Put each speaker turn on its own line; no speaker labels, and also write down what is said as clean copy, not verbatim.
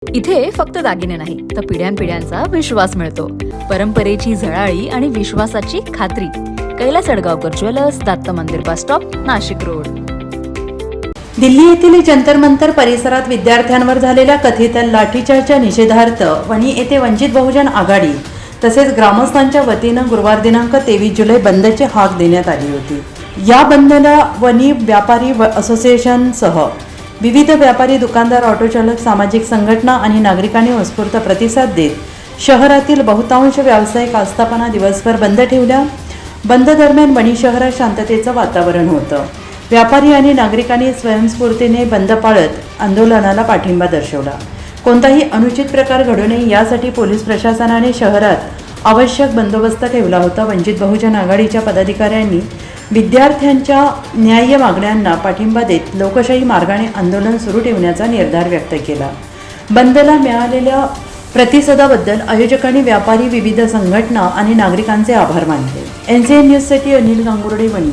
इथे फक्त दागिने नाही तर पिढ्यानपिढ्यांचा विश्वास मिळतो. परंपरेची झळाळी आणि विश्वासाची खात्री. कैलास अडगावकर ज्वेलर्स, दत्त मंदिर bus stop, Nashik road.
Delhi येथील जंतर मंतर परिसरात विद्यार्थ्यांवर झालेल्या कथित लाठीचार्जच्या निषेधार्थ वणी येथे वंचित बहुजन आघाडी तसेच ग्रामस्थांच्या वतीनं गुरुवार दिनांक 23 जुलै बंदची हाक देण्यात आली होती. या बंदला वणी व्यापारी असोसिएशनसह विविध व्यापारी, दुकानदार, ऑटोचालक, सामाजिक संघटना आणि नागरिकांनी उत्स्फूर्त प्रतिसाद देत शहरातील बहुतांश व्यावसायिक आस्थापना दिवसभर बंद ठेवल्या. बंद दरम्यान वणी शहरात शांततेचं वातावरण होतं. व्यापारी आणि नागरिकांनी स्वयंस्फूर्तीने बंद पाळत आंदोलनाला पाठिंबा दर्शवला. कोणताही अनुचित प्रकार घडू नये यासाठी पोलीस प्रशासनाने शहरात आवश्यक बंदोबस्त ठेवला होता. वंचित बहुजन आघाडीच्या पदाधिकाऱ्यांनी विद्यार्थ्यांच्या न्याय्य मागण्यांना पाठिंबा देत लोकशाही मार्गाने आंदोलन सुरू ठेवण्याचा निर्धार व्यक्त केला. बंदला मिळालेल्या प्रतिसादाबद्दल आयोजकांनी व्यापारी, विविध संघटना आणि नागरिकांचे आभार मानले. NCN न्यूजसाठी अनिल गांगुर्डे, वणी.